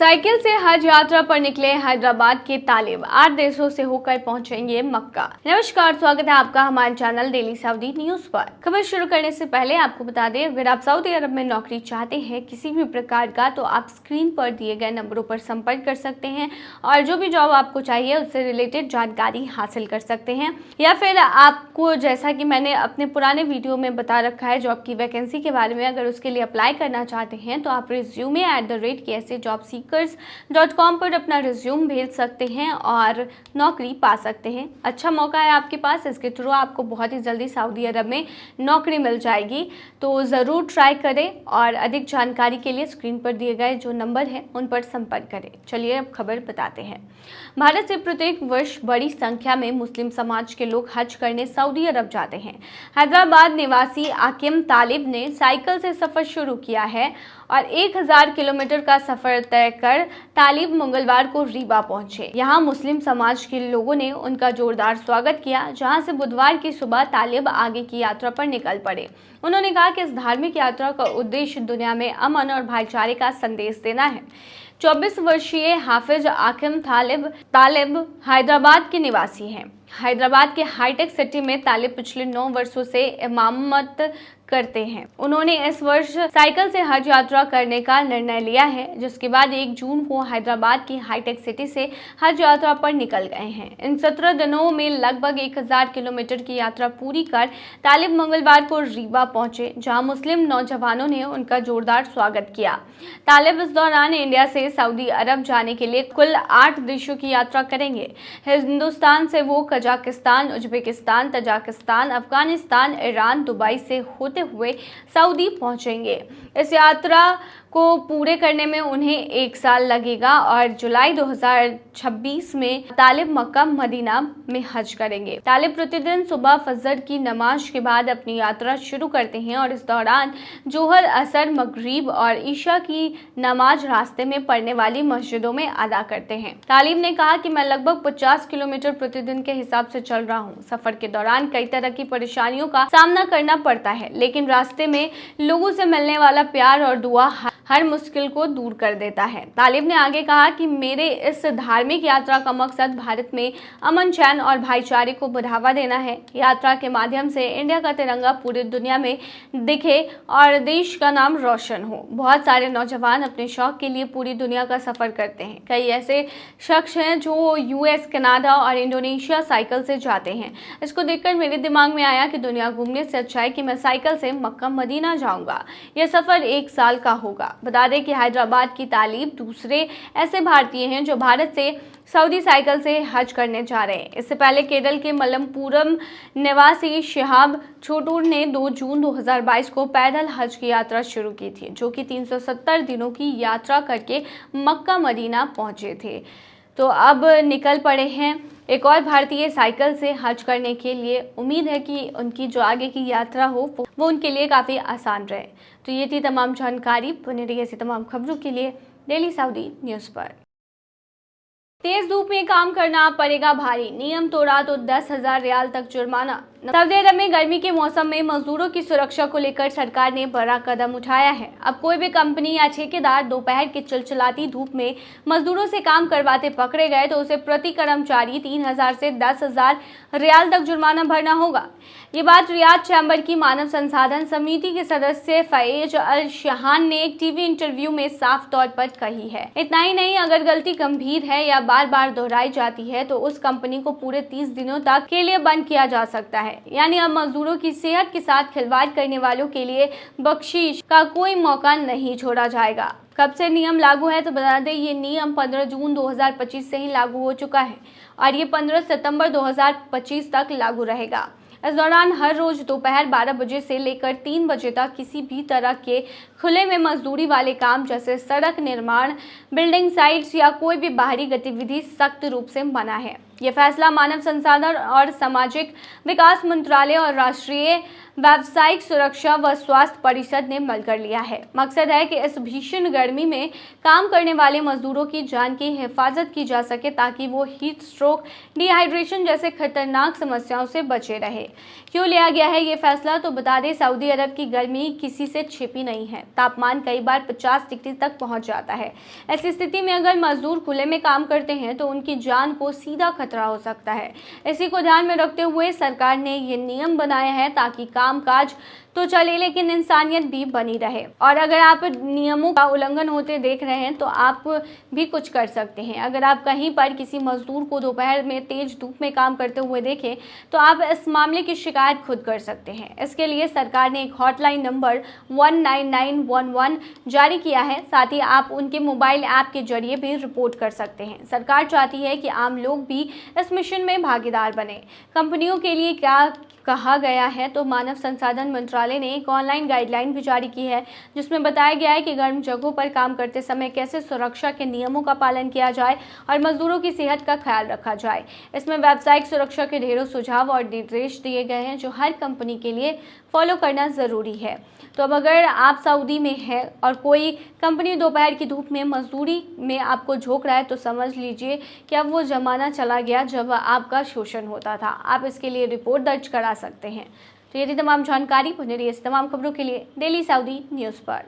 Cycle से हज यात्रा पर निकले हैदराबाद के तालिब 8 देशों से होकर पहुंचेंगे मक्का। नमस्कार, स्वागत है आपका हमारे चैनल डेली सऊदी न्यूज पर। खबर शुरू करने से पहले आपको बता दें, अगर आप सऊदी अरब में नौकरी चाहते हैं किसी भी प्रकार का, तो आप स्क्रीन पर दिए गए नंबरों पर संपर्क कर सकते हैं और जो भी जॉब आपको चाहिए उससे रिलेटेड जानकारी हासिल कर सकते हैं। या फिर आपको, जैसा कि मैंने अपने पुराने वीडियो में बता रखा है जॉब की वैकेंसी के बारे में, अगर उसके लिए अप्लाई करना चाहते हैं तो आप resume@KSAJobSeekers.com पर अपना रिज्यूम भेज सकते हैं और नौकरी पा सकते हैं। अच्छा मौका है आपके पास, इसके थ्रू आपको बहुत ही जल्दी सऊदी अरब में नौकरी मिल जाएगी, तो ज़रूर ट्राई करें और अधिक जानकारी के लिए स्क्रीन पर दिए गए जो नंबर हैं उन पर संपर्क करें। चलिए अब खबर बताते हैं। भारत से प्रत्येक वर्ष बड़ी संख्या में मुस्लिम समाज के लोग हज करने सऊदी अरब जाते हैं। हैदराबाद निवासी आकिम तालिब ने साइकिल से सफ़र शुरू किया है और 1000 किलोमीटर का सफर तय कर तालिब मंगलवार को रीवा पहुंचे। यहां मुस्लिम समाज के लोगों ने उनका जोरदार स्वागत किया, जहां से बुधवार की सुबह तालिब आगे की यात्रा पर निकल पड़े। उन्होंने कहा कि इस धार्मिक यात्रा का उद्देश्य दुनिया में अमन और भाईचारे का संदेश देना है। 24 वर्षीय हाफिज आकिम तालिब हैदराबाद के निवासी हैं। हैदराबाद के हाईटेक सिटी में तालिब पिछले 9 वर्षों से इमामत करते हैं। उन्होंने इस वर्ष साइकिल से हज यात्रा करने का निर्णय लिया है, जिसके बाद 1 जून को हैदराबाद की हाईटेक सिटी से हज यात्रा पर निकल गए हैं। इन 17 दिनों में लगभग 1000 किलोमीटर की यात्रा पूरी कर तालिब मंगलवार को रीवा पहुंचे, जहां मुस्लिम नौजवानों ने उनका जोरदार स्वागत किया। तालिब इस दौरान इंडिया से सऊदी अरब जाने के लिए कुल 8 देशों की यात्रा करेंगे। हिंदुस्तान से वो Kazakhstan, Uzbekistan, Tajikistan, Afghanistan, Iran, Dubai से होते हुए सऊदी पहुंचेंगे। इस यात्रा को पूरे करने में उन्हें 1 साल लगेगा और जुलाई 2026 में तालिब मक्का मदीना में हज करेंगे। तालिब प्रतिदिन सुबह फजर की नमाज के बाद अपनी यात्रा शुरू करते हैं और इस दौरान जोहर, असर, मगरिब और ईशा की नमाज रास्ते में पढ़ने वाली मस्जिदों में अदा करते हैं। तालिब ने कहा कि मैं लगभग 50 किलोमीटर प्रतिदिन के हिसाब से चल रहा हूँ। सफर के दौरान कई तरह की परेशानियों का सामना करना पड़ता है, लेकिन रास्ते में लोगों से मिलने वाला प्यार और दुआ हर मुश्किल को दूर कर देता है। तालिब ने आगे कहा कि मेरे इस धार्मिक यात्रा का मकसद भारत में अमन, चैन और भाईचारे को बढ़ावा देना है। यात्रा के माध्यम से इंडिया का तिरंगा पूरी दुनिया में दिखे और देश का नाम रोशन हो। बहुत सारे नौजवान अपने शौक के लिए पूरी दुनिया का सफर करते हैं। कई ऐसे शख्स हैं जो US, कनाडा और इंडोनेशिया साइकिल से जाते हैं। इसको देखकर मेरे दिमाग में आया कि दुनिया घूमने से अच्छा है कि मैं साइकिल से मक्का मदीना जाऊंगा। यह सफर 1 साल का होगा। बता दें कि हैदराबाद की तालिब दूसरे ऐसे भारतीय हैं जो भारत से सऊदी साइकिल से हज करने जा रहे हैं। इससे पहले केरल के मलप्पुरम निवासी शिहाब छोटूर ने 2 जून 2022 को पैदल हज की यात्रा शुरू की थी, जो कि 370 दिनों की यात्रा करके मक्का मदीना पहुंचे थे। तो अब निकल पड़े हैं एक और भारतीय साइकिल से हज करने के लिए। उम्मीद है कि उनकी जो आगे की यात्रा हो वो उनके लिए काफ़ी आसान रहे। तो ये थी तमाम जानकारी। बने रहिए ऐसी तमाम खबरों के लिए डेली सऊदी न्यूज़ पर। तेज धूप में काम करना पड़ेगा भारी, नियम तोड़ा तो 10,000 रियाल तक जुर्माना। सऊदी अरब में गर्मी के मौसम में मजदूरों की सुरक्षा को लेकर सरकार ने बड़ा कदम उठाया है। अब कोई भी कंपनी या ठेकेदार दोपहर की चिलचिलाती धूप में मजदूरों से काम करवाते पकड़े गए तो उसे प्रति कर्मचारी 3,000 से 10,000 रियाल तक जुर्माना भरना होगा। ये बात रियाद चैम्बर की मानव संसाधन समिति के सदस्य फैज अल शहान ने एक टीवी इंटरव्यू में साफ तौर पर कही है। इतना ही नहीं, अगर गलती गंभीर है या बार बार दोहराई जाती है तो उस कंपनी को पूरे 30 दिनों तक के लिए बंद किया जा सकता है। यानी अब मजदूरों की सेहत के साथ खिलवाड़ करने वालों के लिए बख्शीश का कोई मौका नहीं छोड़ा जाएगा। कब से नियम लागू है तो बता दें, ये नियम 15 जून 2025 से ही लागू हो चुका है और ये 15 सितंबर 2025 तक लागू रहेगा। इस दौरान हर रोज दोपहर 12 बजे से लेकर 3 बजे तक किसी भी तरह के खुले में मजदूरी वाले काम जैसे सड़क निर्माण, बिल्डिंग साइट्स या कोई भी बाहरी गतिविधि सख्त रूप से मना है। ये फैसला मानव संसाधन और सामाजिक विकास मंत्रालय और राष्ट्रीय व्यावसायिक सुरक्षा व स्वास्थ्य परिषद ने मिलकर लिया है। मकसद है कि इस भीषण गर्मी में काम करने वाले मजदूरों की जान की हिफाजत की जा सके ताकि वो हीट स्ट्रोक, डिहाइड्रेशन जैसे खतरनाक समस्याओं से बचे रहे। क्यों लिया गया है ये फैसला, तो बता दें सऊदी अरब की गर्मी किसी से छिपी नहीं है। तापमान कई बार 50 डिग्री तक पहुंच जाता है। ऐसी स्थिति में अगर मजदूर खुले में काम करते हैं तो उनकी जान को सीधा खतरा हो सकता है। इसी को ध्यान में रखते हुए सरकार ने ये नियम बनाया है ताकि कामकाज तो चले लेकिन इंसानियत भी बनी रहे। और अगर आप नियमों का उल्लंघन होते देख रहे हैं तो आप भी कुछ कर सकते हैं। अगर आप कहीं पर किसी मजदूर को दोपहर में तेज धूप में काम करते हुए देखें तो आप इस मामले की शिकायत खुद कर सकते हैं। इसके लिए सरकार ने एक हॉटलाइन नंबर 19911 जारी किया है। साथ ही आप उनके मोबाइल ऐप के जरिए भी रिपोर्ट कर सकते हैं। सरकार चाहती है कि आम लोग भी इस मिशन में भागीदार बने। कंपनियों के लिए क्या कहा गया है, तो मानव संसाधन मंत्रालय ने एक ऑनलाइन गाइडलाइन भी जारी की है जिसमें बताया गया है कि गर्म जगहों पर काम करते समय कैसे सुरक्षा के नियमों का पालन किया जाए और मजदूरों की सेहत का ख्याल रखा जाए। इसमें व्यावसायिक सुरक्षा के ढेरों सुझाव और निर्देश दिए गए हैं जो हर कंपनी के लिए फॉलो करना ज़रूरी है। तो अब अगर आप सऊदी में हैं और कोई कंपनी दोपहर की धूप में मजदूरी में आपको झोंक रहा है तो समझ लीजिए कि अब वो ज़माना चला गया जब आपका शोषण होता था। आप इसके लिए रिपोर्ट दर्ज करा सकते हैं। तो यदि तमाम जानकारी बने रही, इस तमाम खबरों के लिए डेली सऊदी न्यूज़ पर।